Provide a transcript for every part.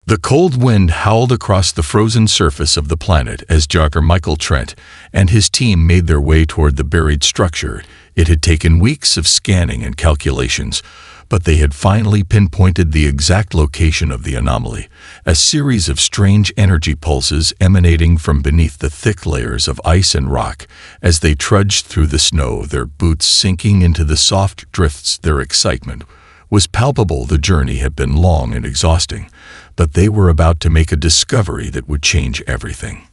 The cold wind howled across the frozen surface of the planet as Dr. Michael Trent and his team made their way toward the buried structure. It had taken weeks of scanning and calculations, but they had finally pinpointed the exact location of the anomaly, a series of strange energy pulses emanating from beneath the thick layers of ice and rock. As they trudged through the snow, their boots sinking into the soft drifts, their excitement was palpable. The journey had been long and exhausting, but they were about to make a discovery that would change everything.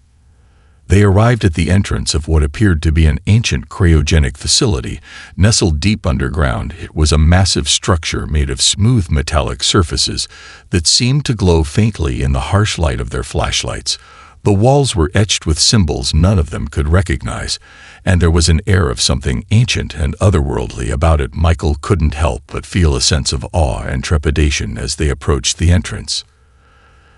They arrived at the entrance of what appeared to be an ancient cryogenic facility, nestled deep underground. It was a massive structure made of smooth metallic surfaces that seemed to glow faintly in the harsh light of their flashlights. The walls were etched with symbols none of them could recognize, and there was an air of something ancient and otherworldly about it. Michael couldn't help but feel a sense of awe and trepidation as they approached the entrance.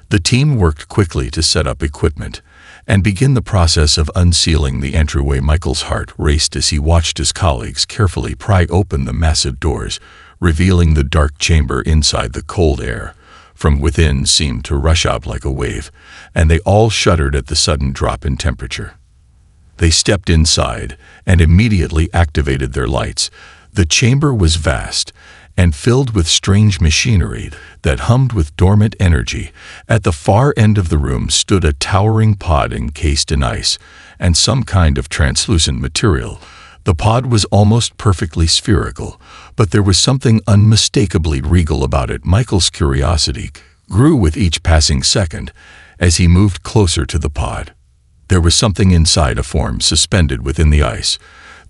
The team worked quickly to set up equipment and begin the process of unsealing the entryway. Michael's heart raced as he watched his colleagues carefully pry open the massive doors, revealing the dark chamber inside. The cold air from within seemed to rush out like a wave, and they all shuddered at the sudden drop in temperature. They stepped inside and immediately activated their lights. The chamber was vast and filled with strange machinery that hummed with dormant energy. At the far end of the room stood a towering pod encased in ice and some kind of translucent material. The pod was almost perfectly spherical, but there was something unmistakably regal about it. Michael's curiosity grew with each passing second as he moved closer to the pod. There was something inside, a form suspended within the ice.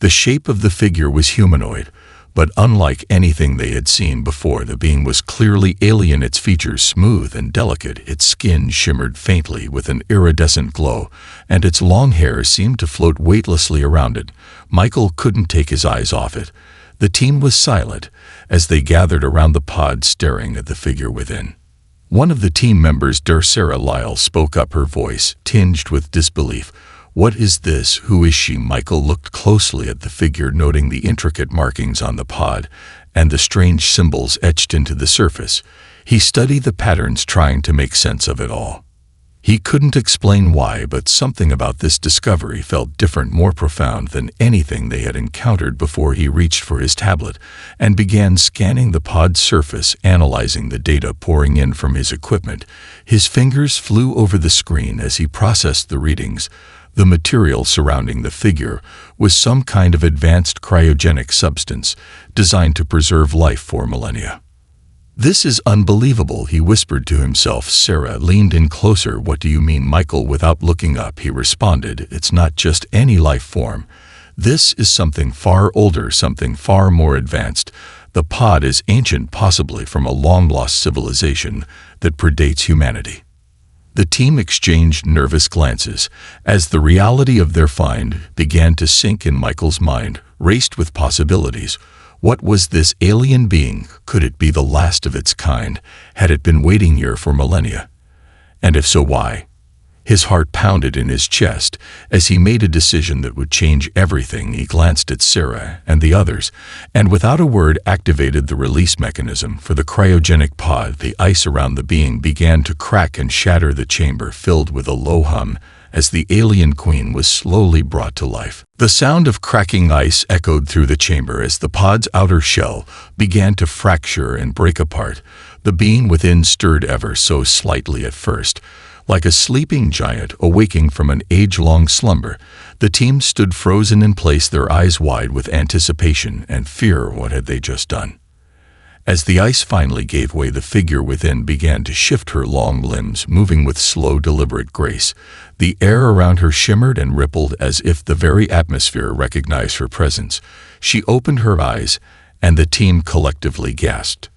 The shape of the figure was humanoid, but unlike anything they had seen before. The being was clearly alien, its features smooth and delicate, its skin shimmered faintly with an iridescent glow, and its long hair seemed to float weightlessly around it. Michael couldn't take his eyes off it. The team was silent as they gathered around the pod, staring at the figure within. One of the team members, Sarah Lyle, spoke up, her voice tinged with disbelief. "What is this? Who is she?" Michael looked closely at the figure, noting the intricate markings on the pod and the strange symbols etched into the surface. He studied the patterns, trying to make sense of it all. He couldn't explain why, but something about this discovery felt different, more profound than anything they had encountered before. He reached for his tablet and began scanning the pod's surface, analyzing the data pouring in from his equipment. His fingers flew over the screen as he processed the readings. The material surrounding the figure was some kind of advanced cryogenic substance designed to preserve life for millennia. "This is unbelievable," he whispered to himself. Sarah leaned in closer. "What do you mean?" Michael, without looking up, he responded. "It's not just any life form. This is something far older, something far more advanced. The pod is ancient, possibly from a long-lost civilization that predates humanity." The team exchanged nervous glances as the reality of their find began to sink in. Michael's mind raced with possibilities. What was this alien being? Could it be the last of its kind? Had it been waiting here for millennia? And if so, why? His heart pounded in his chest as he made a decision that would change everything. He glanced at Sarah and the others, and without a word activated the release mechanism for the cryogenic pod. The ice around the being began to crack and shatter. The chamber filled with a low hum as the alien queen was slowly brought to life. The sound of cracking ice echoed through the chamber as the pod's outer shell began to fracture and break apart. The being within stirred ever so slightly at first, like a sleeping giant awaking from an age-long slumber. The team stood frozen in place, their eyes wide with anticipation and fear. What had they just done? As the ice finally gave way, the figure within began to shift, her long limbs moving with slow, deliberate grace. The air around her shimmered and rippled as if the very atmosphere recognized her presence. She opened her eyes, and the team collectively gasped.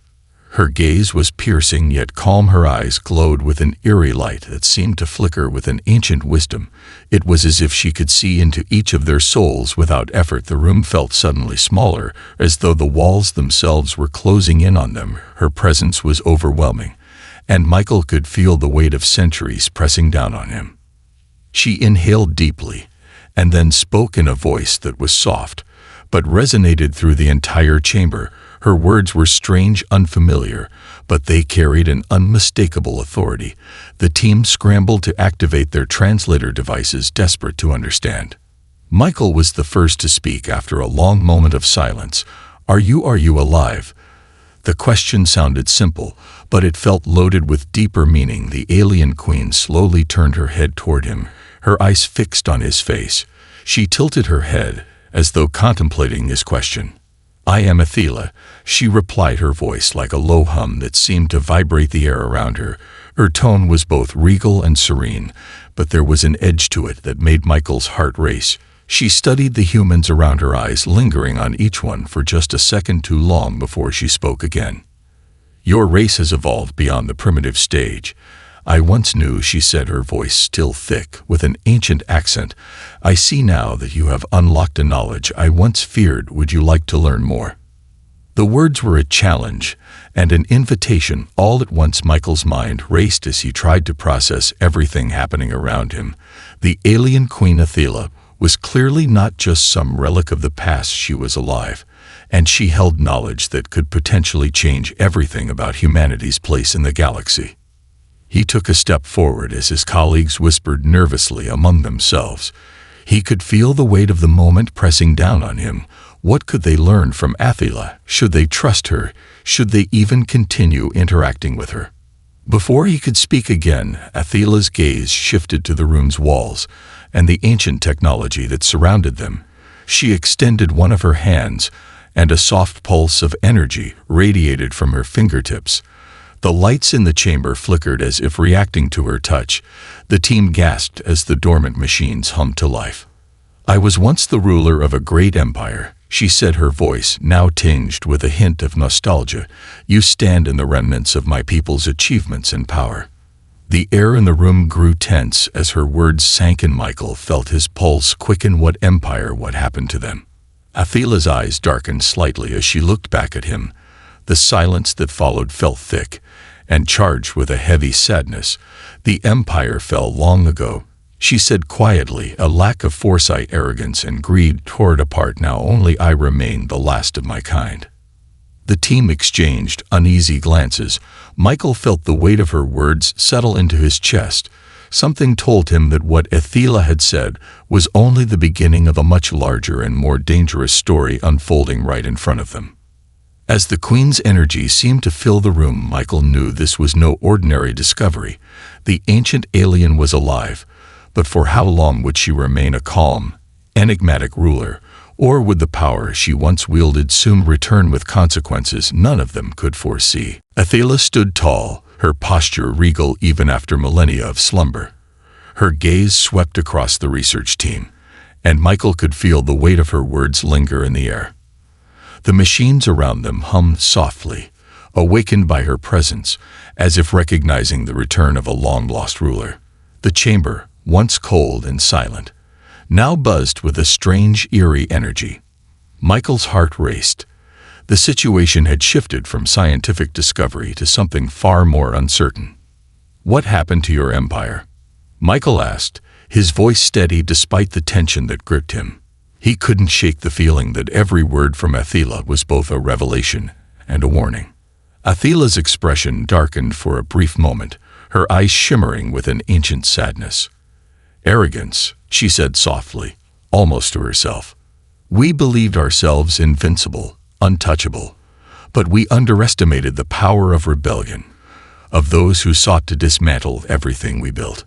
Her gaze was piercing yet calm. Her eyes glowed with an eerie light that seemed to flicker with an ancient wisdom. It was as if she could see into each of their souls without effort. The room felt suddenly smaller, as though the walls themselves were closing in on them. Her presence was overwhelming, and Michael could feel the weight of centuries pressing down on him. She inhaled deeply, and then spoke in a voice that was soft, but resonated through the entire chamber. Her words were strange, unfamiliar, but they carried an unmistakable authority. The team scrambled to activate their translator devices, desperate to understand. Michael was the first to speak after a long moment of silence. Are you alive?" The question sounded simple, but it felt loaded with deeper meaning. The alien queen slowly turned her head toward him, her eyes fixed on his face. She tilted her head, as though contemplating his question. "I am Athela," she replied, her voice like a low hum that seemed to vibrate the air around her. Her tone was both regal and serene, but there was an edge to it that made Michael's heart race. She studied the humans around her, eyes lingering on each one for just a second too long before she spoke again. "Your race has evolved beyond the primitive stage. I once knew," she said, her voice still thick, with an ancient accent. "I see now that you have unlocked a knowledge I once feared. Would you like to learn more?" The words were a challenge and an invitation. All at once Michael's mind raced as he tried to process everything happening around him. The alien queen Athela was clearly not just some relic of the past. She was alive, and she held knowledge that could potentially change everything about humanity's place in the galaxy. He took a step forward as his colleagues whispered nervously among themselves. He could feel the weight of the moment pressing down on him. What could they learn from Athela? Should they trust her? Should they even continue interacting with her? Before he could speak again, Athela's gaze shifted to the room's walls and the ancient technology that surrounded them. She extended one of her hands, and a soft pulse of energy radiated from her fingertips. The lights in the chamber flickered as if reacting to her touch. The team gasped as the dormant machines hummed to life. "I was once the ruler of a great empire," she said, her voice now tinged with a hint of nostalgia. "You stand in the remnants of my people's achievements and power." The air in the room grew tense as her words sank in. Michael felt his pulse quicken. What empire? What happened to them? Athela's eyes darkened slightly as she looked back at him. The silence that followed felt thick and charged with a heavy sadness. "The empire fell long ago," she said quietly. "A lack of foresight, arrogance, and greed tore it apart. Now only I remain, the last of my kind." The team exchanged uneasy glances. Michael felt the weight of her words settle into his chest. Something told him that what Athela had said was only the beginning of a much larger and more dangerous story unfolding right in front of them. As the Queen's energy seemed to fill the room, Michael knew this was no ordinary discovery. The ancient alien was alive, but for how long would she remain a calm, enigmatic ruler? Or would the power she once wielded soon return with consequences none of them could foresee? Athela stood tall, her posture regal even after millennia of slumber. Her gaze swept across the research team, and Michael could feel the weight of her words linger in the air. The machines around them hummed softly, awakened by her presence, as if recognizing the return of a long-lost ruler. The chamber, once cold and silent, now buzzed with a strange, eerie energy. Michael's heart raced. The situation had shifted from scientific discovery to something far more uncertain. "What happened to your empire?" Michael asked, his voice steady despite the tension that gripped him. He couldn't shake the feeling that every word from Athela was both a revelation and a warning. Athela's expression darkened for a brief moment, her eyes shimmering with an ancient sadness. "Arrogance," she said softly, almost to herself. "We believed ourselves invincible, untouchable, but we underestimated the power of rebellion, of those who sought to dismantle everything we built."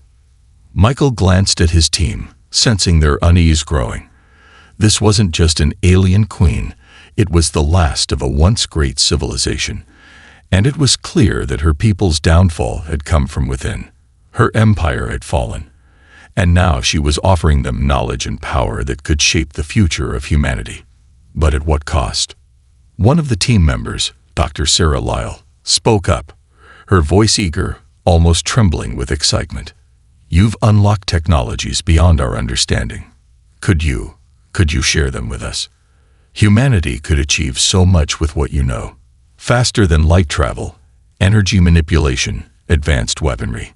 Michael glanced at his team, sensing their unease growing. This wasn't just an alien queen, it was the last of a once great civilization, and it was clear that her people's downfall had come from within. Her empire had fallen, and now she was offering them knowledge and power that could shape the future of humanity. But at what cost? One of the team members, Dr. Sarah Lyle, spoke up, her voice eager, almost trembling with excitement. "You've unlocked technologies beyond our understanding. Could you share them with us? Humanity could achieve so much with what you know. Faster than light travel, energy manipulation, advanced weaponry."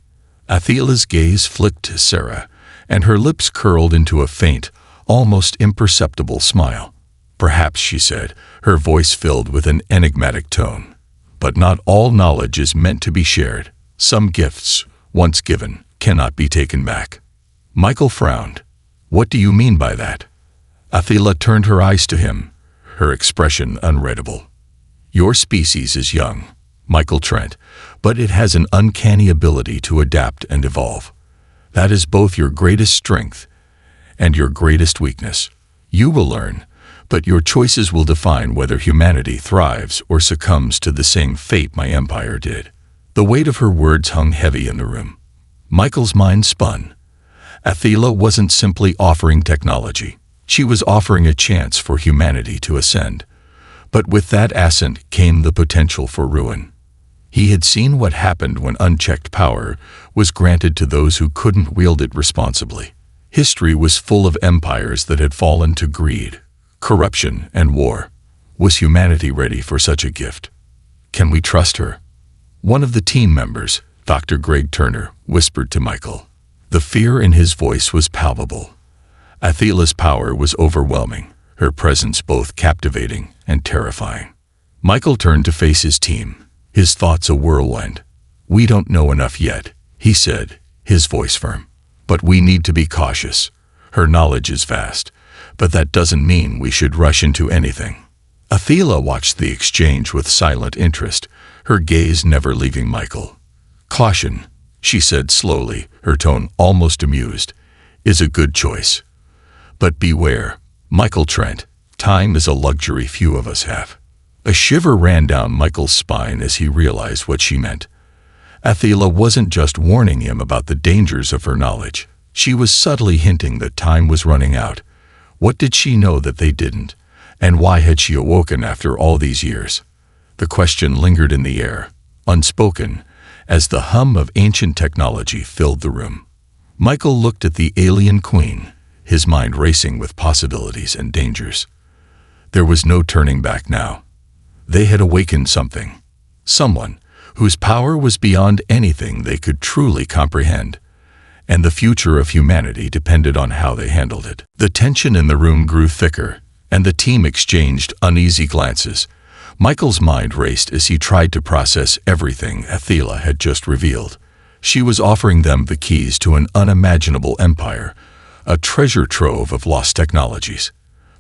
Athela's gaze flicked to Sarah, and her lips curled into a faint, almost imperceptible smile. Perhaps, she said, her voice filled with an enigmatic tone. But not all knowledge is meant to be shared. Some gifts, once given, cannot be taken back. Michael frowned. What do you mean by that? Athila turned her eyes to him, her expression unreadable. Your species is young, Michael Trent, but it has an uncanny ability to adapt and evolve. That is both your greatest strength and your greatest weakness. You will learn, but your choices will define whether humanity thrives or succumbs to the same fate my empire did. The weight of her words hung heavy in the room. Michael's mind spun. Athila wasn't simply offering technology. She was offering a chance for humanity to ascend. But with that ascent came the potential for ruin. He had seen what happened when unchecked power was granted to those who couldn't wield it responsibly. History was full of empires that had fallen to greed, corruption, and war. Was humanity ready for such a gift? Can we trust her? One of the team members, Dr. Greg Turner, whispered to Michael. The fear in his voice was palpable. Athila's power was overwhelming, her presence both captivating and terrifying. Michael turned to face his team, his thoughts a whirlwind. We don't know enough yet, he said, his voice firm. But we need to be cautious. Her knowledge is vast, but that doesn't mean we should rush into anything. Athila watched the exchange with silent interest, her gaze never leaving Michael. Caution, she said slowly, her tone almost amused, is a good choice. But beware, Michael Trent, time is a luxury few of us have. A shiver ran down Michael's spine as he realized what she meant. Athila wasn't just warning him about the dangers of her knowledge. She was subtly hinting that time was running out. What did she know that they didn't? And why had she awoken after all these years? The question lingered in the air, unspoken, as the hum of ancient technology filled the room. Michael looked at the alien queen, his mind racing with possibilities and dangers. There was no turning back now. They had awakened something. Someone whose power was beyond anything they could truly comprehend. And the future of humanity depended on how they handled it. The tension in the room grew thicker, and the team exchanged uneasy glances. Michael's mind raced as he tried to process everything Athila had just revealed. She was offering them the keys to an unimaginable empire, a treasure trove of lost technologies.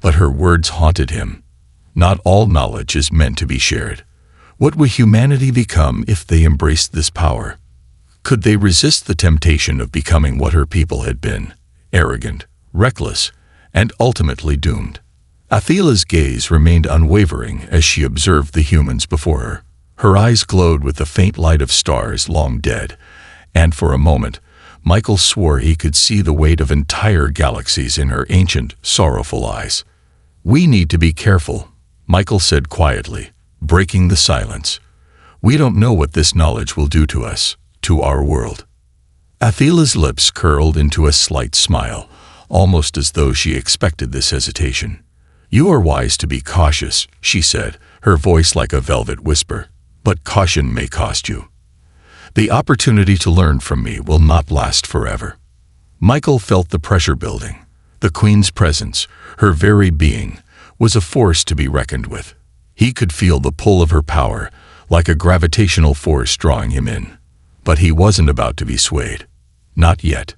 But her words haunted him. Not all knowledge is meant to be shared. What would humanity become if they embraced this power? Could they resist the temptation of becoming what her people had been, arrogant, reckless, and ultimately doomed? Athila's gaze remained unwavering as she observed the humans before her. Her eyes glowed with the faint light of stars long dead, and for a moment, Michael swore he could see the weight of entire galaxies in her ancient, sorrowful eyes. We need to be careful, Michael said quietly, breaking the silence. We don't know what this knowledge will do to us, to our world. Athila's lips curled into a slight smile, almost as though she expected this hesitation. You are wise to be cautious, she said, her voice like a velvet whisper. But caution may cost you. The opportunity to learn from me will not last forever. Michael felt the pressure building. The Queen's presence, her very being, was a force to be reckoned with. He could feel the pull of her power, like a gravitational force drawing him in. But he wasn't about to be swayed. Not yet.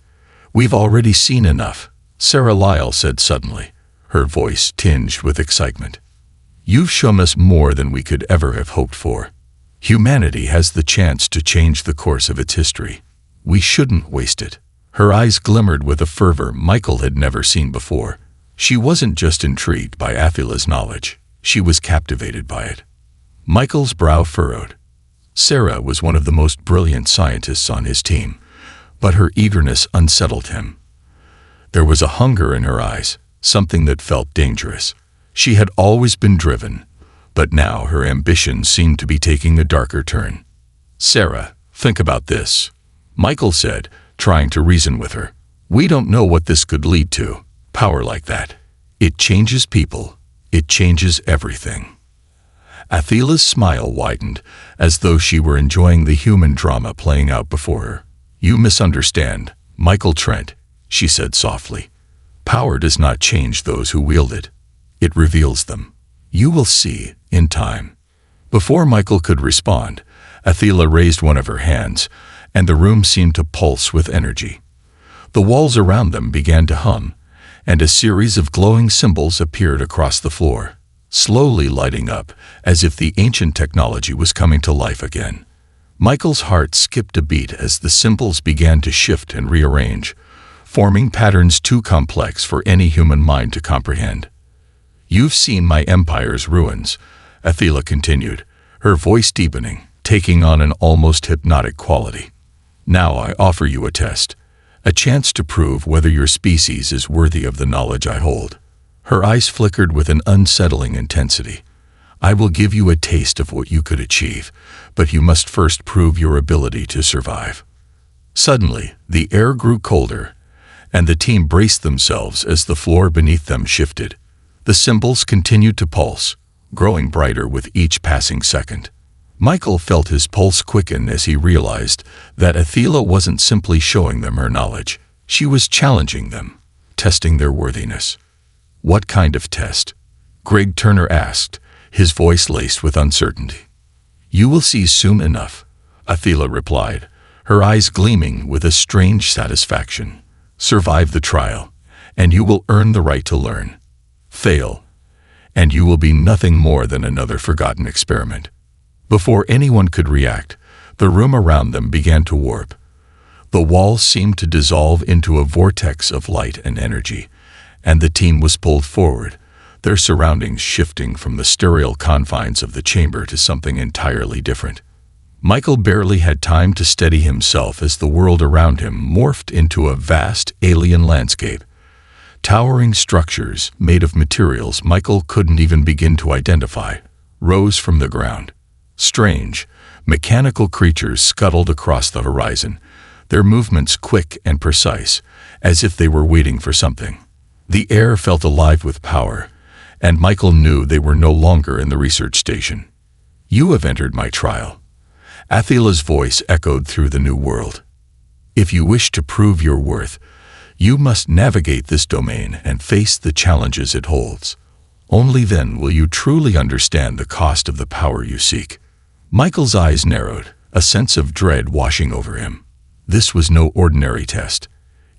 We've already seen enough, Sarah Lyle said suddenly, her voice tinged with excitement. You've shown us more than we could ever have hoped for. Humanity has the chance to change the course of its history. We shouldn't waste it. Her eyes glimmered with a fervor Michael had never seen before. She wasn't just intrigued by Athila's knowledge. She was captivated by it. Michael's brow furrowed. Sarah was one of the most brilliant scientists on his team, but her eagerness unsettled him. There was a hunger in her eyes, something that felt dangerous. She had always been driven, but now her ambition seemed to be taking a darker turn. Sarah, think about this, Michael said, trying to reason with her. We don't know what this could lead to. Power like that. It changes people. It changes everything. Athila's smile widened, as though she were enjoying the human drama playing out before her. You misunderstand, Michael Trent, she said softly. Power does not change those who wield it. It reveals them. You will see, in time. Before Michael could respond, Athela raised one of her hands, and the room seemed to pulse with energy. The walls around them began to hum, and a series of glowing symbols appeared across the floor, slowly lighting up as if the ancient technology was coming to life again. Michael's heart skipped a beat as the symbols began to shift and rearrange, forming patterns too complex for any human mind to comprehend. You've seen my empire's ruins, Athela continued, her voice deepening, taking on an almost hypnotic quality. Now I offer you a test, a chance to prove whether your species is worthy of the knowledge I hold. Her eyes flickered with an unsettling intensity. I will give you a taste of what you could achieve, but you must first prove your ability to survive. Suddenly, the air grew colder, and the team braced themselves as the floor beneath them shifted. The symbols continued to pulse, growing brighter with each passing second. Michael felt his pulse quicken as he realized that Athela wasn't simply showing them her knowledge. She was challenging them, testing their worthiness. What kind of test? Greg Turner asked, his voice laced with uncertainty. You will see soon enough, Athela replied, her eyes gleaming with a strange satisfaction. Survive the trial, and you will earn the right to learn. Fail, and you will be nothing more than another forgotten experiment. Before anyone could react, the room around them began to warp. The walls seemed to dissolve into a vortex of light and energy, and the team was pulled forward, their surroundings shifting from the sterile confines of the chamber to something entirely different. Michael barely had time to steady himself as the world around him morphed into a vast alien landscape. Towering structures, made of materials Michael couldn't even begin to identify, rose from the ground. Strange, mechanical creatures scuttled across the horizon, their movements quick and precise, as if they were waiting for something. The air felt alive with power, and Michael knew they were no longer in the research station. You have entered my trial. Athela's voice echoed through the new world. If you wish to prove your worth, you must navigate this domain and face the challenges it holds. Only then will you truly understand the cost of the power you seek. Michael's eyes narrowed, a sense of dread washing over him. This was no ordinary test.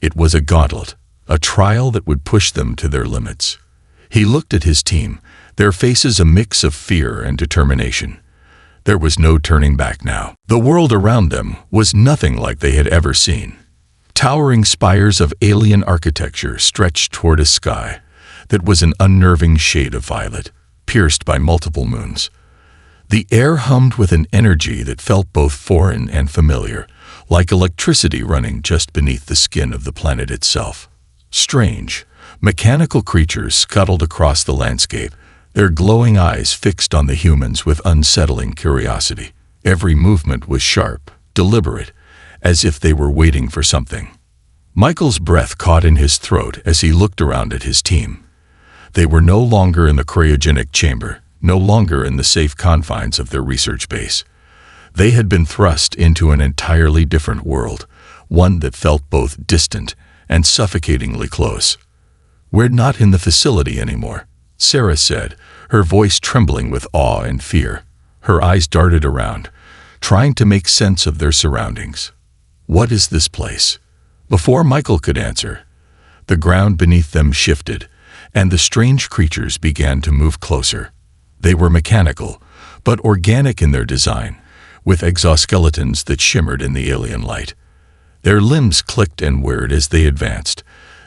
It was a gauntlet, a trial that would push them to their limits. He looked at his team, their faces a mix of fear and determination. There was no turning back now. The world around them was nothing like they had ever seen. Towering spires of alien architecture stretched toward a sky that was an unnerving shade of violet, pierced by multiple moons. The air hummed with an energy that felt both foreign and familiar, like electricity running just beneath the skin of the planet itself. Strange, mechanical creatures scuttled across the landscape, their glowing eyes fixed on the humans with unsettling curiosity. Every movement was sharp, deliberate, as if they were waiting for something. Michael's breath caught in his throat as he looked around at his team. They were no longer in the cryogenic chamber, no longer in the safe confines of their research base. They had been thrust into an entirely different world, one that felt both distant and suffocatingly close. We're not in the facility anymore, Sarah said, her voice trembling with awe and fear. Her eyes darted around, trying to make sense of their surroundings. What is this place? Before Michael could answer, the ground beneath them shifted, and the strange creatures began to move closer. They were mechanical, but organic in their design, with exoskeletons that shimmered in the alien light. Their limbs clicked and whirred as they advanced,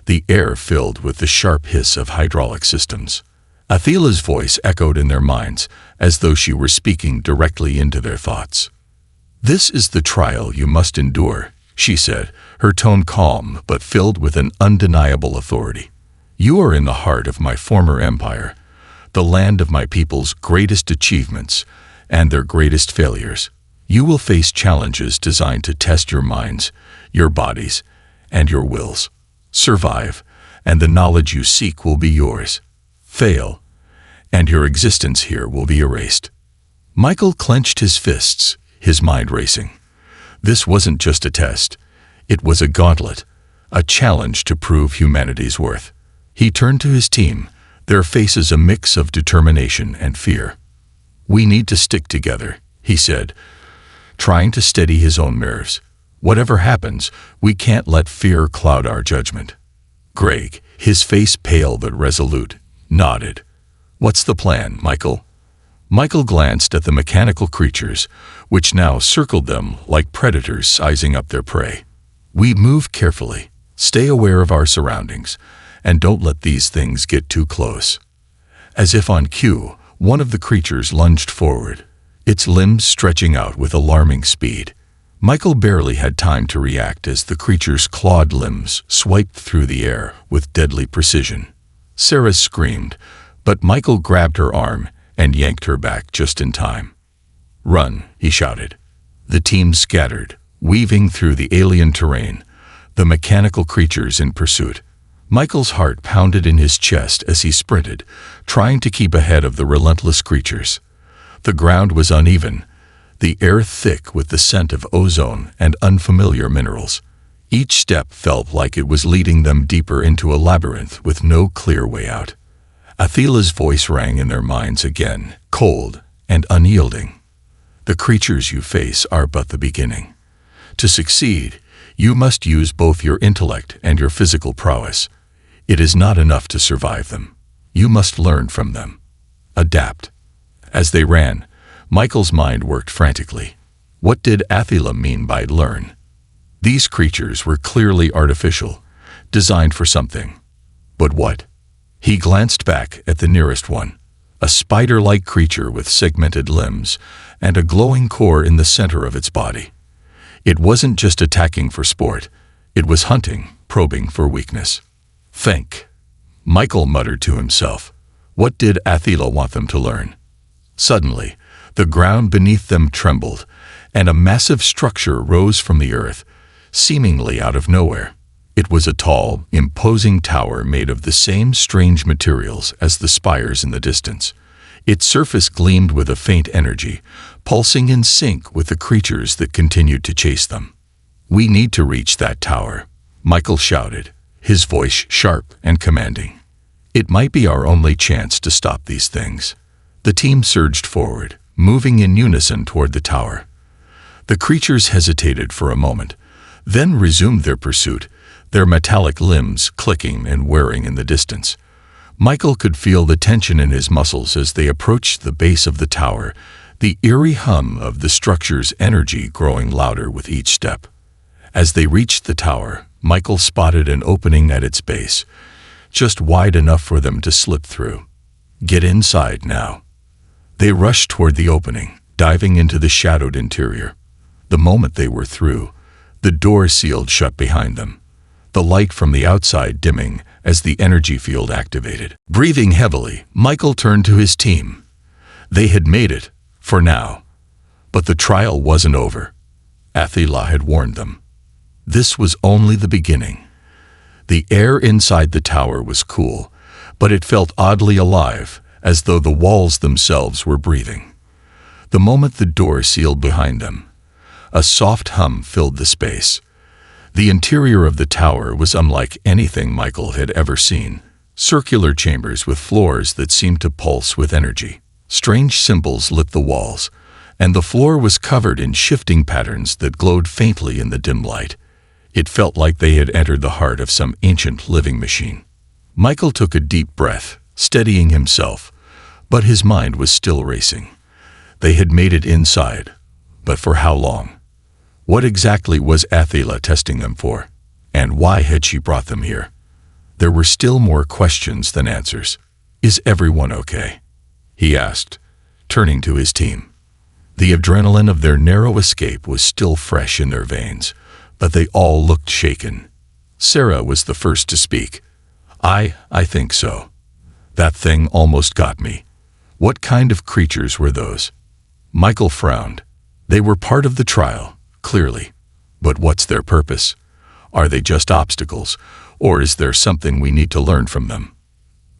the air filled with the sharp hiss of hydraulic systems. Athela's voice echoed in their minds, as though she were speaking directly into their thoughts. This is the trial you must endure, she said, her tone calm but filled with an undeniable authority. You are in the heart of my former empire, the land of my people's greatest achievements and their greatest failures. You will face challenges designed to test your minds, your bodies, and your wills. Survive, and the knowledge you seek will be yours. Fail, and your existence here will be erased. Michael clenched his fists, his mind racing. This wasn't just a test. It was a gauntlet, a challenge to prove humanity's worth. He turned to his team, their faces a mix of determination and fear. "We need to stick together," he said, trying to steady his own nerves. "Whatever happens, we can't let fear cloud our judgment." Greg, his face pale but resolute, nodded. "What's the plan, Michael?" Michael glanced at the mechanical creatures, which now circled them like predators sizing up their prey. "We move carefully, stay aware of our surroundings, and don't let these things get too close." As if on cue, one of the creatures lunged forward, its limbs stretching out with alarming speed. Michael barely had time to react as the creature's clawed limbs swiped through the air with deadly precision. Sarah screamed, but Michael grabbed her arm and yanked her back just in time. "Run," he shouted. The team scattered, weaving through the alien terrain, the mechanical creatures in pursuit. Michael's heart pounded in his chest as he sprinted, trying to keep ahead of the relentless creatures. The ground was uneven, the air thick with the scent of ozone and unfamiliar minerals. Each step felt like it was leading them deeper into a labyrinth with no clear way out. Athila's voice rang in their minds again, cold and unyielding. "The creatures you face are but the beginning. To succeed, you must use both your intellect and your physical prowess. It is not enough to survive them. You must learn from them. Adapt." As they ran, Michael's mind worked frantically. What did Athila mean by learn? These creatures were clearly artificial, designed for something. But what? He glanced back at the nearest one, a spider-like creature with segmented limbs and a glowing core in the center of its body. It wasn't just attacking for sport, it was hunting, probing for weakness. "Think," Michael muttered to himself. What did Athila want them to learn? Suddenly, the ground beneath them trembled, and a massive structure rose from the earth, seemingly out of nowhere. It was a tall, imposing tower made of the same strange materials as the spires in the distance. Its surface gleamed with a faint energy, pulsing in sync with the creatures that continued to chase them. "We need to reach that tower," Michael shouted, his voice sharp and commanding. "It might be our only chance to stop these things." The team surged forward, moving in unison toward the tower. The creatures hesitated for a moment, then resumed their pursuit, their metallic limbs clicking and whirring in the distance. Michael could feel the tension in his muscles as they approached the base of the tower, the eerie hum of the structure's energy growing louder with each step. As they reached the tower, Michael spotted an opening at its base, just wide enough for them to slip through. "Get inside now." They rushed toward the opening, diving into the shadowed interior. The moment they were through, the door sealed shut behind them, the light from the outside dimming as the energy field activated. Breathing heavily, Michael turned to his team. They had made it, for now. But the trial wasn't over. Athila had warned them. This was only the beginning. The air inside the tower was cool, but it felt oddly alive, as though the walls themselves were breathing. The moment the door sealed behind them, a soft hum filled the space. The interior of the tower was unlike anything Michael had ever seen. Circular chambers with floors that seemed to pulse with energy. Strange symbols lit the walls, and the floor was covered in shifting patterns that glowed faintly in the dim light. It felt like they had entered the heart of some ancient living machine. Michael took a deep breath, steadying himself, but his mind was still racing. They had made it inside, but for how long? What exactly was Athila testing them for? And why had she brought them here? There were still more questions than answers. "Is everyone okay?" he asked, turning to his team. The adrenaline of their narrow escape was still fresh in their veins, but they all looked shaken. Sarah was the first to speak. I think so. That thing almost got me. What kind of creatures were those?" Michael frowned. They were part of the trial, clearly. But what's their purpose? Are they just obstacles, or is there something we need to learn from them?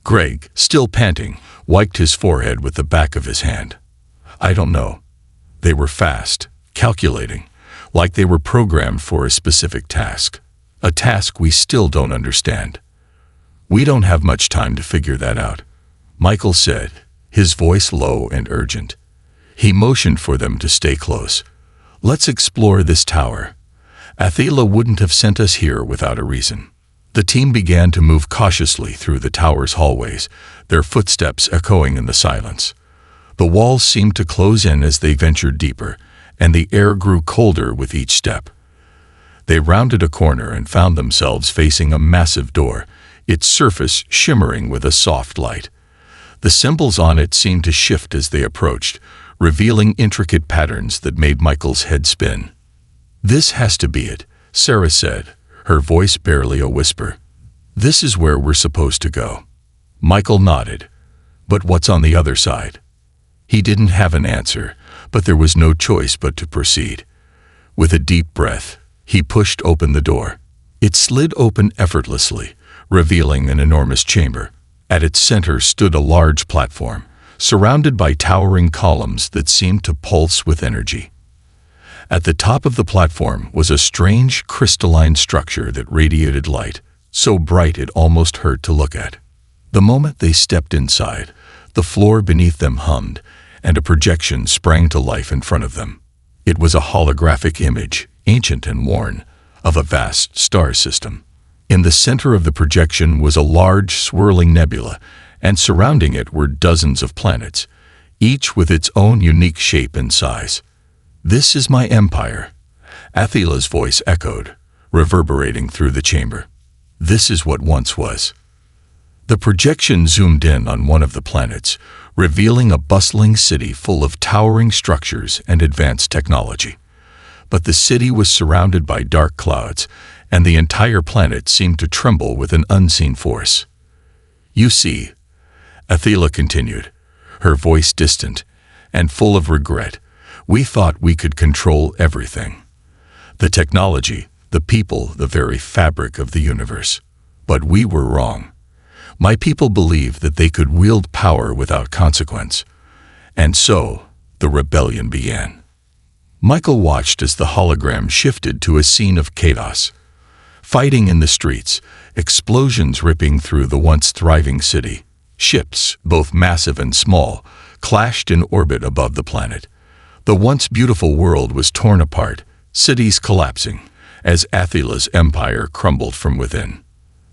Greg, still panting, wiped his forehead with the back of his hand. "I don't know. They were fast, calculating, like they were programmed for a specific task. A task we still don't understand. We don't have much time to figure that out. Michael said, his voice low and urgent. He motioned for them to stay close. Let's explore this tower. Athila wouldn't have sent us here without a reason. The team began to move cautiously through the tower's hallways, their footsteps echoing in the silence. The walls seemed to close in as they ventured deeper, and the air grew colder with each step. They rounded a corner and found themselves facing a massive door, its surface shimmering with a soft light. The symbols on it seemed to shift as they approached, revealing intricate patterns that made Michael's head spin. "This has to be it," Sarah said, her voice barely a whisper. "This is where we're supposed to go." Michael nodded. "But what's on the other side?" He didn't have an answer, but there was no choice but to proceed. With a deep breath, he pushed open the door. It slid open effortlessly, revealing an enormous chamber. At its center stood a large platform, surrounded by towering columns that seemed to pulse with energy. At the top of the platform was a strange crystalline structure that radiated light, so bright it almost hurt to look at. The moment they stepped inside, the floor beneath them hummed, and a projection sprang to life in front of them. It was a holographic image, ancient and worn, of a vast star system. In the center of the projection was a large, swirling nebula, and surrounding it were dozens of planets, each with its own unique shape and size. "This is my empire," Athila's voice echoed, reverberating through the chamber. "This is what once was." The projection zoomed in on one of the planets, revealing a bustling city full of towering structures and advanced technology. But the city was surrounded by dark clouds, and the entire planet seemed to tremble with an unseen force. "You see," Athila continued, her voice distant and full of regret, "we thought we could control everything. The technology, the people, the very fabric of the universe. But we were wrong. My people believed that they could wield power without consequence. And so, the rebellion began." Michael watched as the hologram shifted to a scene of chaos. Fighting in the streets, explosions ripping through the once thriving city. Ships, both massive and small, clashed in orbit above the planet. The once beautiful world was torn apart, cities collapsing, as Athila's empire crumbled from within.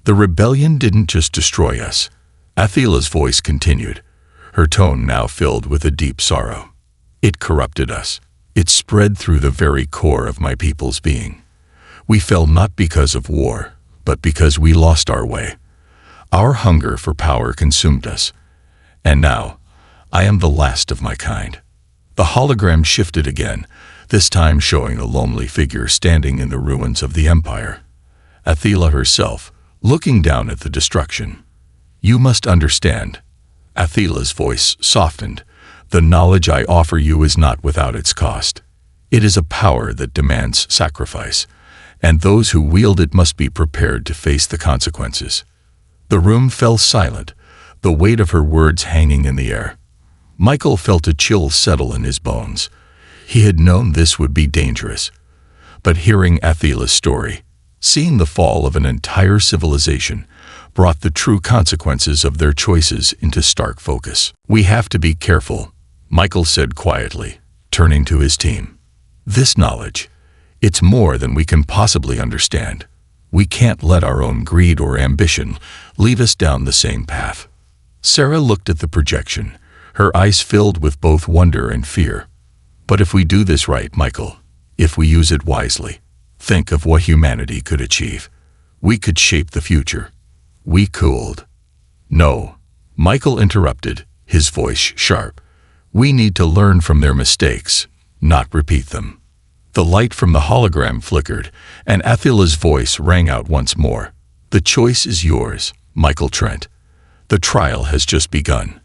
"The rebellion didn't just destroy us," Athila's voice continued, her tone now filled with a deep sorrow. "It corrupted us. It spread through the very core of my people's being. We fell not because of war, but because we lost our way. Our hunger for power consumed us. And now, I am the last of my kind." The hologram shifted again, this time showing a lonely figure standing in the ruins of the empire. Athila herself, looking down at the destruction. "You must understand." Athila's voice softened. "The knowledge I offer you is not without its cost. It is a power that demands sacrifice, and those who wield it must be prepared to face the consequences." The room fell silent, the weight of her words hanging in the air. Michael felt a chill settle in his bones. He had known this would be dangerous. But hearing Athila's story, seeing the fall of an entire civilization, brought the true consequences of their choices into stark focus. "We have to be careful," Michael said quietly, turning to his team. "This knowledge, it's more than we can possibly understand. We can't let our own greed or ambition lead us down the same path." Sarah looked at the projection, her eyes filled with both wonder and fear. "But if we do this right, Michael, if we use it wisely, think of what humanity could achieve. We could shape the future. We could." "No," Michael interrupted, his voice sharp. "We need to learn from their mistakes, not repeat them." The light from the hologram flickered, and Athila's voice rang out once more. "The choice is yours, Michael Trent. The trial has just begun."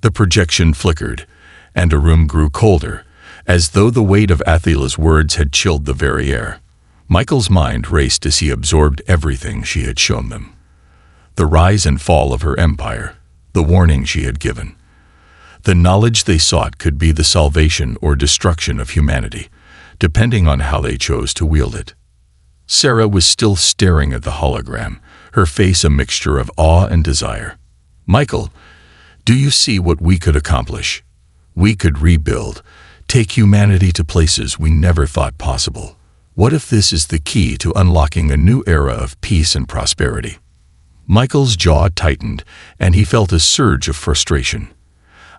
The projection flickered, and the room grew colder, as though the weight of Athila's words had chilled the very air. Michael's mind raced as he absorbed everything she had shown them. The rise and fall of her empire, the warning she had given. The knowledge they sought could be the salvation or destruction of humanity, depending on how they chose to wield it. Sarah was still staring at the hologram, her face a mixture of awe and desire. "Michael, Do you see what we could accomplish? We could rebuild, take humanity to places we never thought possible. What if this is the key to unlocking a new era of peace and prosperity? Michael's jaw tightened, and he felt a surge of frustration.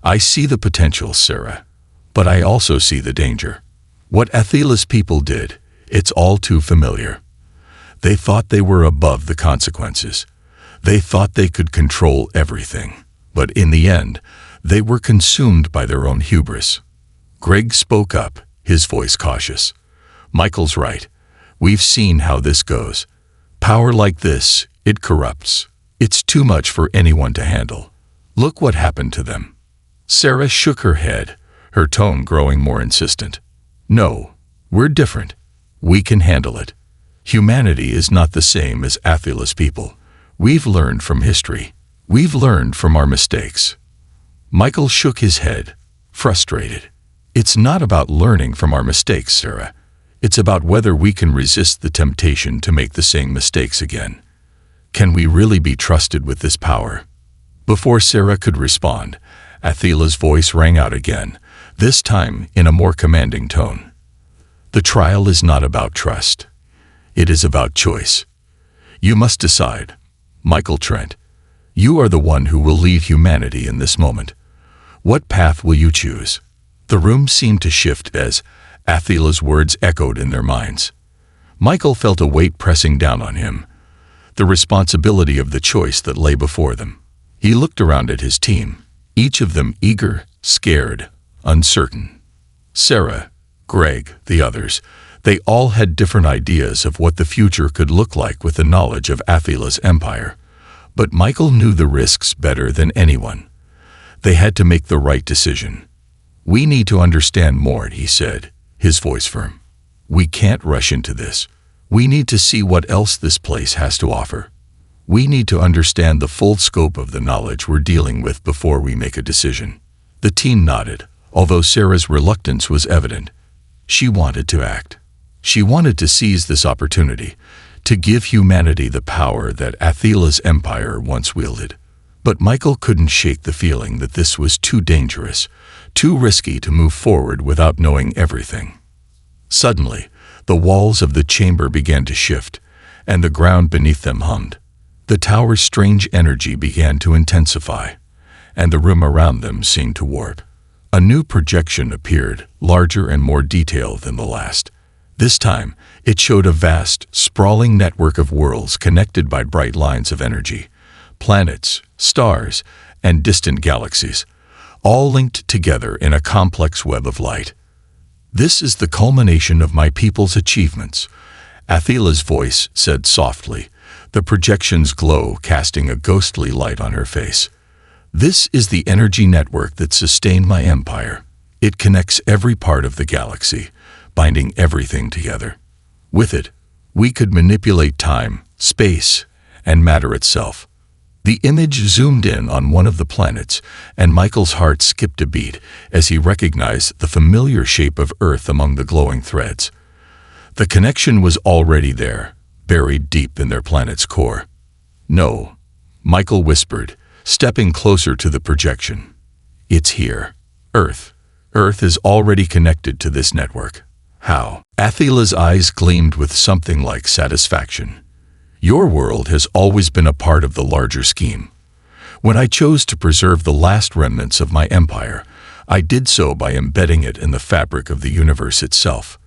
I see the potential, Sarah, but I also see the danger. What Athila's people did, it's all too familiar. They thought they were above the consequences. They thought they could control everything. But in the end, they were consumed by their own hubris. Greg spoke up, his voice cautious. Michael's right. We've seen how this goes. Power like this, it corrupts. It's too much for anyone to handle. Look what happened to them. Sarah shook her head, her tone growing more insistent. No, we're different. We can handle it. Humanity is not the same as Athila's people. We've learned from history. We've learned from our mistakes. Michael shook his head, frustrated. It's not about learning from our mistakes, Sarah. It's about whether we can resist the temptation to make the same mistakes again. Can we really be trusted with this power? Before Sarah could respond, Athila's voice rang out again, this time in a more commanding tone. The trial is not about trust. It is about choice. You must decide. Michael Trent, you are the one who will lead humanity in this moment. What path will you choose? The room seemed to shift as Athila's words echoed in their minds. Michael felt a weight pressing down on him, the responsibility of the choice that lay before them. He looked around at his team, each of them eager, scared, uncertain. Sarah, Greg, the others, they all had different ideas of what the future could look like with the knowledge of Athila's empire. But Michael knew the risks better than anyone. They had to make the right decision. We need to understand more, he said, his voice firm. We can't rush into this. We need to see what else this place has to offer. We need to understand the full scope of the knowledge we're dealing with before we make a decision. The team nodded, although Sarah's reluctance was evident. She wanted to act. She wanted to seize this opportunity, to give humanity the power that Athila's empire once wielded. But Michael couldn't shake the feeling that this was too dangerous, too risky to move forward without knowing everything. Suddenly, the walls of the chamber began to shift, and the ground beneath them hummed. The tower's strange energy began to intensify, and the room around them seemed to warp. A new projection appeared, larger and more detailed than the last. This time, it showed a vast, sprawling network of worlds connected by bright lines of energy. Planets, stars, and distant galaxies, all linked together in a complex web of light. This is the culmination of my people's achievements, Athila's voice said softly, the projection's glow casting a ghostly light on her face. This is the energy network that sustained my empire. It connects every part of the galaxy, binding everything together. With it, we could manipulate time, space, and matter itself. The image zoomed in on one of the planets, and Michael's heart skipped a beat as he recognized the familiar shape of Earth among the glowing threads. The connection was already there, buried deep in their planet's core. No, Michael whispered, stepping closer to the projection. It's here. Earth. Earth is already connected to this network. How? Athila's eyes gleamed with something like satisfaction. Your world has always been a part of the larger scheme. When I chose to preserve the last remnants of my empire, I did so by embedding it in the fabric of the universe itself.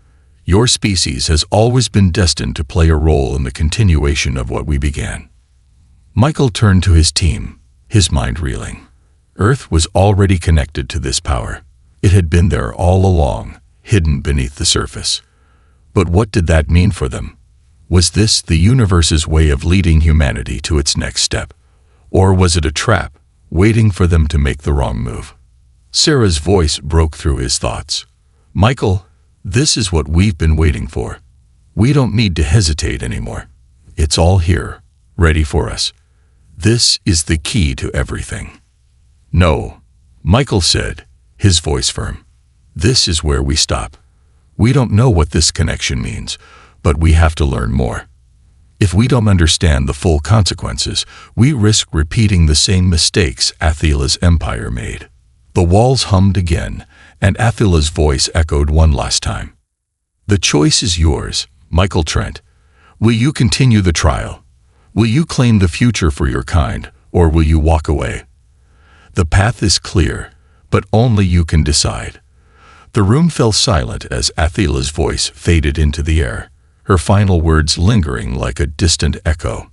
Your species has always been destined to play a role in the continuation of what we began. Michael turned to his team, his mind reeling. Earth was already connected to this power. It had been there all along, hidden beneath the surface. But what did that mean for them? Was this the universe's way of leading humanity to its next step? Or was it a trap, waiting for them to make the wrong move? Sarah's voice broke through his thoughts. Michael, this is what we've been waiting for. We don't need to hesitate anymore. It's all here, ready for us. This is the key to everything. No, Michael said, his voice firm. This is where we stop. We don't know what this connection means, but we have to learn more. If we don't understand the full consequences, we risk repeating the same mistakes Athila's empire made. The walls hummed again, and Athila's voice echoed one last time. The choice is yours, Michael Trent. Will you continue the trial? Will you claim the future for your kind, or will you walk away? The path is clear, but only you can decide. The room fell silent as Athila's voice faded into the air, her final words lingering like a distant echo.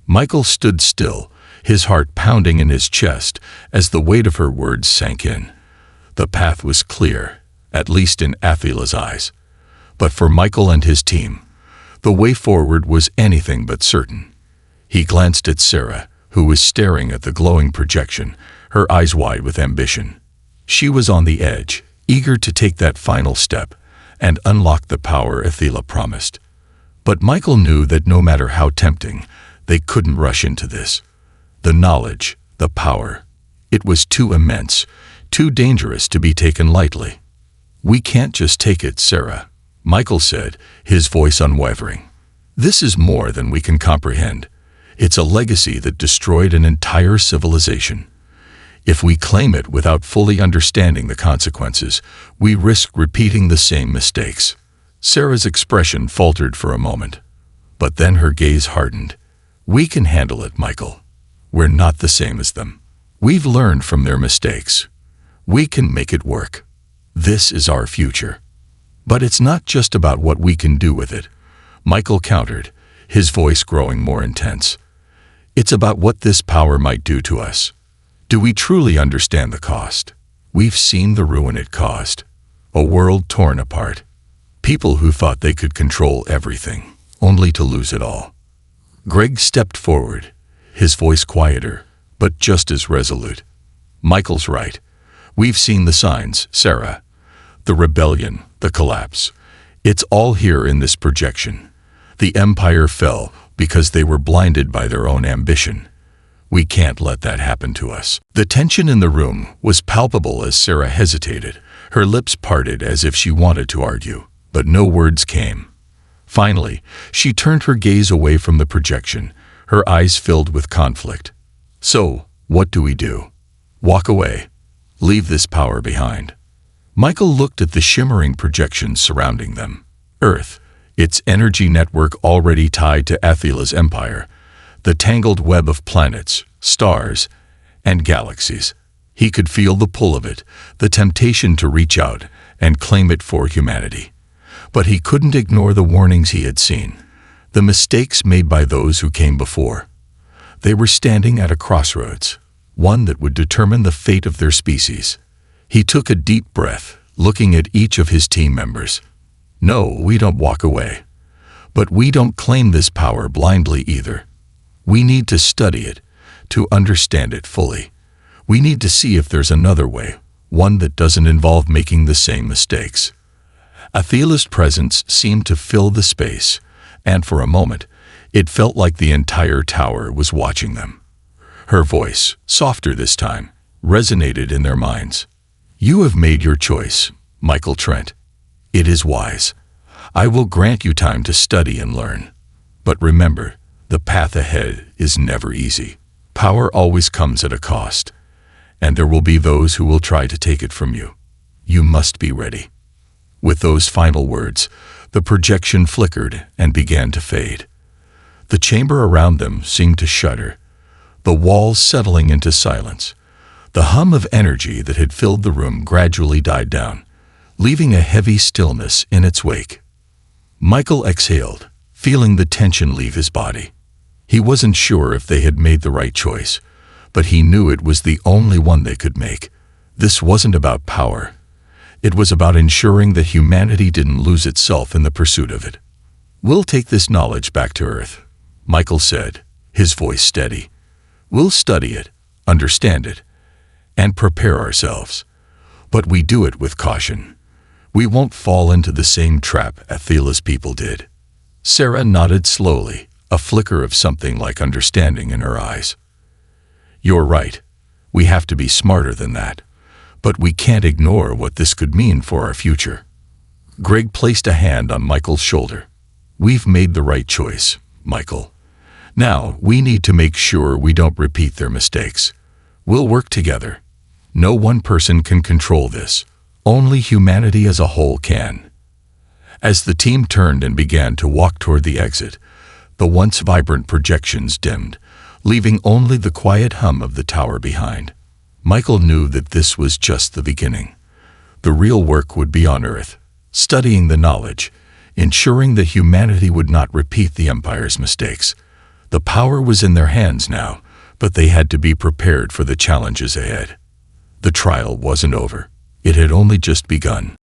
Michael stood still, his heart pounding in his chest as the weight of her words sank in. The path was clear, at least in Athila's eyes. But for Michael and his team, the way forward was anything but certain. He glanced at Sarah, who was staring at the glowing projection, her eyes wide with ambition. She was on the edge, eager to take that final step and unlock the power Athila promised. But Michael knew that no matter how tempting, they couldn't rush into this. The knowledge, the power, it was too immense, too dangerous to be taken lightly. "We can't just take it, Sarah," Michael said, his voice unwavering. "This is more than we can comprehend. It's a legacy that destroyed an entire civilization. If we claim it without fully understanding the consequences, we risk repeating the same mistakes." Sarah's expression faltered for a moment, but then her gaze hardened. "We can handle it, Michael. We're not the same as them. We've learned from their mistakes. We can make it work. This is our future." "But it's not just about what we can do with it," Michael countered, his voice growing more intense. "It's about what this power might do to us. Do we truly understand the cost? We've seen the ruin it caused. A world torn apart. People who thought they could control everything, only to lose it all." Greg stepped forward, his voice quieter, but just as resolute. "Michael's right. We've seen the signs, Sarah. The rebellion, the collapse. It's all here in this projection. The empire fell because they were blinded by their own ambition. We can't let that happen to us." The tension in the room was palpable as Sarah hesitated, her lips parted as if she wanted to argue, but no words came. Finally, she turned her gaze away from the projection, her eyes filled with conflict. "So, what do we do? Walk away? Leave this power behind?" Michael looked at the shimmering projections surrounding them. Earth, its energy network already tied to Athila's empire, the tangled web of planets, stars, and galaxies. He could feel the pull of it, the temptation to reach out and claim it for humanity. But he couldn't ignore the warnings he had seen, the mistakes made by those who came before. They were standing at a crossroads, one that would determine the fate of their species. He took a deep breath, looking at each of his team members. "No, we don't walk away. But we don't claim this power blindly either. We need to study it, to understand it fully. We need to see if there's another way, one that doesn't involve making the same mistakes." Athila's presence seemed to fill the space, and for a moment, it felt like the entire tower was watching them. Her voice, softer this time, resonated in their minds. "You have made your choice, Michael Trent. It is wise. I will grant you time to study and learn. But remember, the path ahead is never easy. Power always comes at a cost, and there will be those who will try to take it from you. You must be ready." With those final words, the projection flickered and began to fade. The chamber around them seemed to shudder, the walls settling into silence. The hum of energy that had filled the room gradually died down, leaving a heavy stillness in its wake. Michael exhaled, feeling the tension leave his body. He wasn't sure if they had made the right choice, but he knew it was the only one they could make. This wasn't about power. It was about ensuring that humanity didn't lose itself in the pursuit of it. "We'll take this knowledge back to Earth," Michael said, his voice steady. "We'll study it, understand it, and prepare ourselves. But we do it with caution. We won't fall into the same trap Athila's people did." Sarah nodded slowly, a flicker of something like understanding in her eyes. "You're right. We have to be smarter than that. But we can't ignore what this could mean for our future." Greg placed a hand on Michael's shoulder. "We've made the right choice, Michael. Now, we need to make sure we don't repeat their mistakes. We'll work together. No one person can control this. Only humanity as a whole can. As the team turned and began to walk toward the exit, the once vibrant projections dimmed, leaving only the quiet hum of the tower behind. Michael knew that this was just the beginning. The real work would be on Earth, studying the knowledge, ensuring that humanity would not repeat the Empire's mistakes. The power was in their hands now, but they had to be prepared for the challenges ahead. The trial wasn't over. It had only just begun.